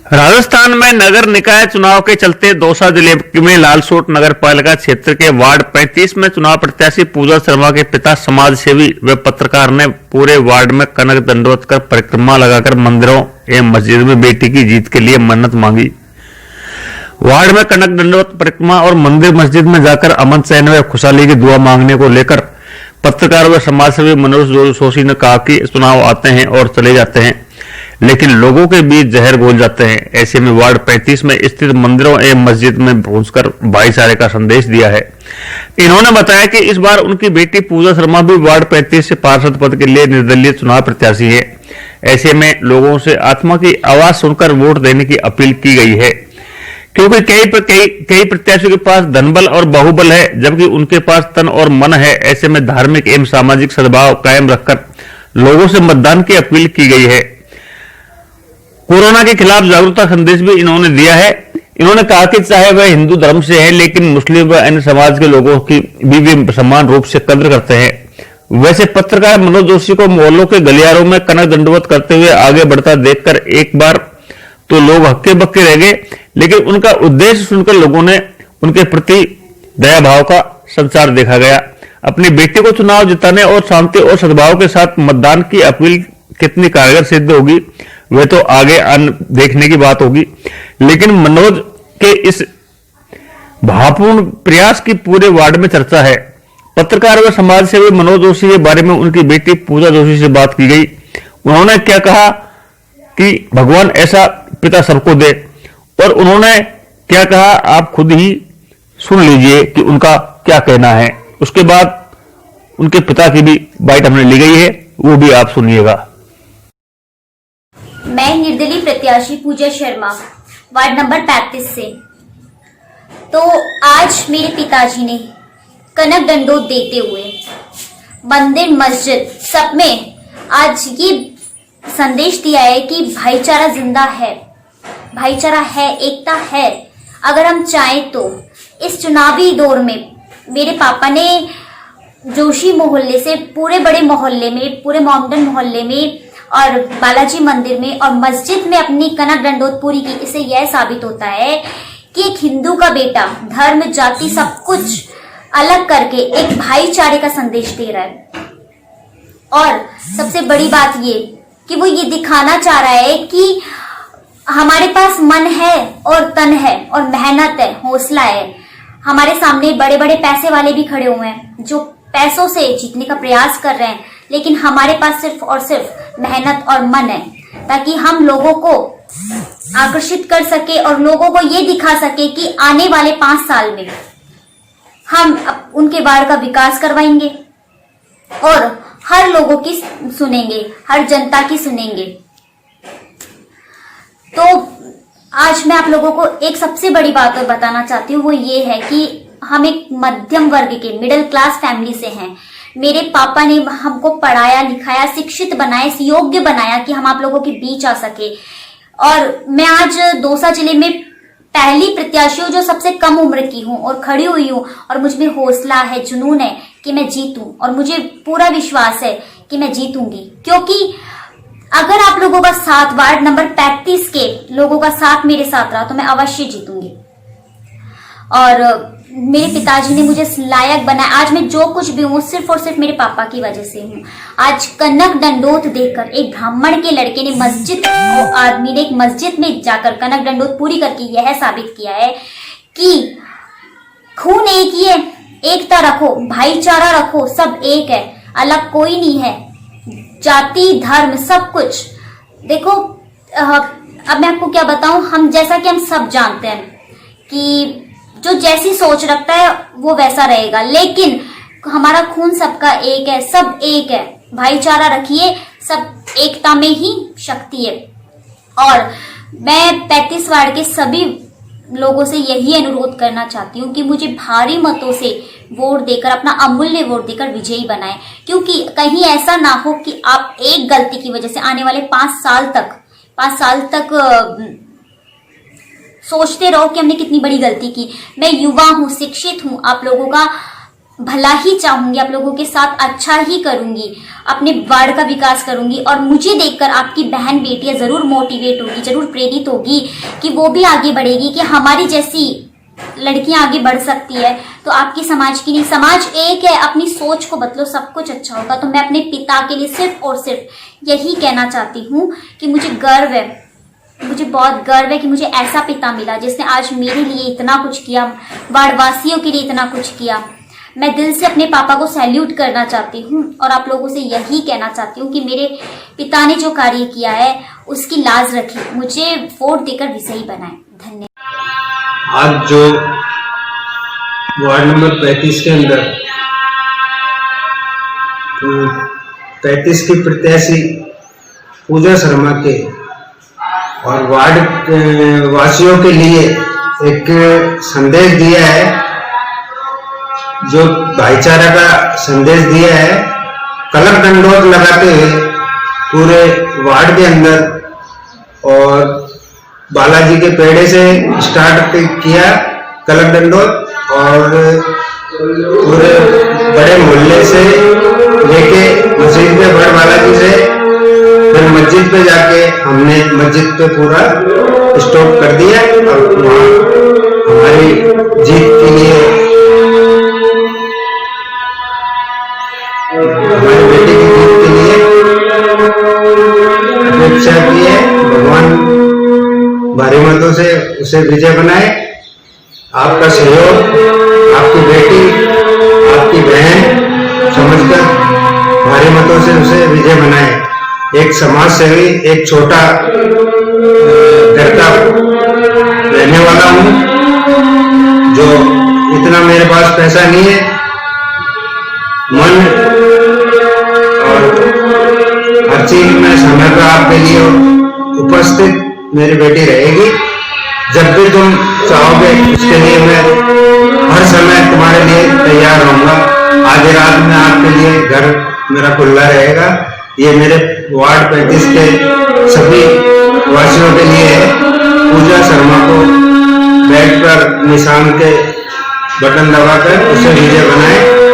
राजस्थान में नगर निकाय चुनाव के चलते दौसा जिले में लालसोट नगर पालिका क्षेत्र के वार्ड 35 में चुनाव प्रत्याशी पूजा शर्मा के पिता समाजसेवी व पत्रकार ने पूरे वार्ड में कनक दंडवत कर परिक्रमा लगाकर मंदिरों एवं मस्जिद में बेटी की जीत के लिए मन्नत मांगी। वार्ड में कनक दंडवत परिक्रमा और मंदिर मस्जिद में जाकर अमन चैन व खुशहाली की दुआ मांगने को लेकर पत्रकार व समाजसेवी मनोज जोशी ने कहा कि चुनाव आते हैं और चले जाते हैं, लेकिन लोगों के बीच जहर घोल जाते हैं। ऐसे में वार्ड 35 में स्थित मंदिरों एवं मस्जिद में पहुंचकर भाईचारे का संदेश दिया है। इन्होंने बताया कि इस बार उनकी बेटी पूजा शर्मा भी वार्ड 35 से पार्षद पद के लिए निर्दलीय चुनाव प्रत्याशी है। ऐसे में लोगों से आत्मा की आवाज सुनकर वोट देने की अपील की गई है, क्योंकि कई प्रत्याशियों के पास धनबल और बाहुबल है, जबकि उनके पास तन और मन है। ऐसे में धार्मिक एवं सामाजिक सद्भाव कायम रखकर लोगों से मतदान की अपील की गई है। कोरोना के खिलाफ जागरूकता संदेश भी इन्होंने दिया है। इन्होंने कहा कि चाहे वह हिंदू धर्म से है, लेकिन मुस्लिम व अन्य समाज के लोगों की भी समान रूप से कद्र करते हैं। वैसे पत्रकार मनोज जोशी को मोहल्लों के गलियारों में कनक दंडवत करते हुए आगे बढ़ता देखकर एक बार तो लोग हक्के बक्के रह गए, लेकिन उनका उद्देश्य सुनकर लोगों ने उनके प्रति दया भाव का संचार देखा गया। अपनी बेटी को चुनाव जिताने और शांति और सद्भाव के साथ मतदान की अपील कितनी कारगर सिद्ध होगी वह तो आगे देखने की बात होगी, लेकिन मनोज के इस भावपूर्ण प्रयास की पूरे वार्ड में चर्चा है। पत्रकार व समाज सेवी मनोज जोशी के बारे में उनकी बेटी पूजा जोशी से बात की गई। उन्होंने क्या कहा कि भगवान ऐसा पिता सबको दे, और उन्होंने क्या कहा आप खुद ही सुन लीजिए कि उनका क्या कहना है। उसके बाद उनके पिता की भी बाइट हमने ली गई है, वो भी आप सुनिएगा। मैं निर्दलीय प्रत्याशी पूजा शर्मा वार्ड नंबर 35 से। तो आज मेरे पिताजी ने कनक दंडोत देते हुए मंदिर मस्जिद सब में आज ये संदेश दिया है कि भाईचारा जिंदा है, भाईचारा है, एकता है। अगर हम चाहें तो इस चुनावी दौर में मेरे पापा ने जोशी मोहल्ले से पूरे बड़े मोहल्ले में, पूरे मोहम्मदन मोहल्ले में और बालाजी मंदिर में और मस्जिद में अपनी कनक दंडोत पूरी की। इससे यह साबित होता है कि एक हिंदू का बेटा धर्म जाति सब कुछ अलग करके एक भाईचारे का संदेश दे रहा है। और सबसे बड़ी बात ये कि वो ये दिखाना चाह रहा है कि हमारे पास मन है और तन है और मेहनत है, हौसला है। हमारे सामने बड़े बड़े पैसे वाले भी खड़े हुए हैं जो पैसों से जीतने का प्रयास कर रहे हैं, लेकिन हमारे पास सिर्फ और सिर्फ मेहनत और मन है, ताकि हम लोगों को आकर्षित कर सके और लोगों को ये दिखा सके कि आने वाले 5 साल में हम उनके वार्ड का विकास करवाएंगे और हर लोगों की सुनेंगे, हर जनता की सुनेंगे। तो आज मैं आप लोगों को एक सबसे बड़ी बात और बताना चाहती हूँ, वो ये है कि हम एक मध्यम वर्ग के मिडिल क्लास फैमिली से हैं। मेरे पापा ने हमको पढ़ाया लिखाया, शिक्षित बनाया, योग्य बनाया कि हम आप लोगों के बीच आ सके। और मैं आज दौसा जिले में पहली प्रत्याशी हूँ जो सबसे कम उम्र की हूँ और खड़ी हुई हूँ, और मुझ में हौसला है, जुनून है कि मैं जीतूं, और मुझे पूरा विश्वास है कि मैं जीतूंगी। क्योंकि अगर आप लोगों का साथ, वार्ड नंबर 35 के लोगों का साथ मेरे साथ रहा, तो मैं अवश्य जीतूंगी। और मेरे पिताजी ने मुझे लायक बनाया। आज मैं जो कुछ भी हूँ सिर्फ और सिर्फ मेरे पापा की वजह से हूँ। आज कनक दंडोत देकर एक ब्राह्मण के लड़के ने आदमी ने एक मस्जिद में जाकर कनक दंडोत पूरी करके यह साबित किया है कि खून एक ही है, एकता रखो, भाईचारा रखो, सब एक है, अलग कोई नहीं है, जाति धर्म सब कुछ। देखो अब मैं आपको क्या बताऊं, हम जैसा कि हम सब जानते हैं कि जो जैसी सोच रखता है वो वैसा रहेगा, लेकिन हमारा खून सबका एक है, सब एक है। भाईचारा रखिए, सब एकता में ही शक्ति है। और मैं 35 वार्ड के सभी लोगों से यही अनुरोध करना चाहती हूँ कि मुझे भारी मतों से वोट देकर, अपना अमूल्य वोट देकर विजयी बनाएं, क्योंकि कहीं ऐसा ना हो कि आप एक गलती की वजह से आने वाले 5 साल तक सोचते रहो कि हमने कितनी बड़ी गलती की। मैं युवा हूँ, शिक्षित हूँ, आप लोगों का भला ही चाहूंगी, आप लोगों के साथ अच्छा ही करूंगी, अपने वार्ड का विकास करूंगी। और मुझे देखकर आपकी बहन बेटियां जरूर मोटिवेट होगी, जरूर प्रेरित होगी कि वो भी आगे बढ़ेगी, कि हमारी जैसी लड़कियां आगे बढ़ सकती है। तो आपकी समाज की नहीं, समाज एक है, अपनी सोच को बदलो, सब कुछ अच्छा होगा। तो मैं अपने पिता के लिए सिर्फ और सिर्फ यही कहना चाहती हूँ कि मुझे गर्व है, मुझे बहुत गर्व है कि मुझे ऐसा पिता मिला जिसने आज मेरे लिए इतना कुछ किया, वार्डवासियों के लिए इतना कुछ किया। मैं दिल से अपने पापा को सैल्यूट करना चाहती हूँ और आप लोगों से यही कहना चाहती हूँ कि मेरे पिता ने जो कार्य किया है उसकी लाज रखी, मुझे वोट देकर विजयी बनाए। धन्यवाद। आज जो वार्ड नंबर 35 के अंदर 35 की प्रत्याशी पूजा शर्मा के और वार्ड वासियों के लिए एक संदेश दिया है, जो भाईचारा का संदेश दिया है। कलक दंडोत लगाते हुए पूरे वार्ड के अंदर और बालाजी के पेड़े से स्टार्ट किया कलक दंडोत, और पूरे बड़े मोहल्ले से लेके मस्जिद पे बड़ बालाजी से फिर मस्जिद पे जाके हमने मस्जिद पे पूरा स्टॉप कर दिया। और वहाँ हमारी जीत के लिए, हमारी बेटी की जीत के लिए अपेक्षा की है। भगवान भारी मतों से उसे विजय बनाए। आपका सहयोग, आपकी बेटी, आपकी बहन समझकर भारी मतों से उसे विजय बनाए। एक समाज सेवी, एक छोटा घर का रहने वाला हूँ, जो इतना मेरे पास पैसा नहीं है, मन और हर चीज में समय पर आपके लिए उपस्थित मेरी बेटी रहेगी। जब भी तुम चाहोगे उसके लिए मैं हर समय तुम्हारे लिए तैयार रहूंगा। आधी रात में आपके लिए घर मेरा खुला रहेगा। ये मेरे वार्ड 35 के सभी वासियों के लिए है। पूजा शर्मा को बैठ कर निशान के बटन दबाकर उसे विजय बनाए।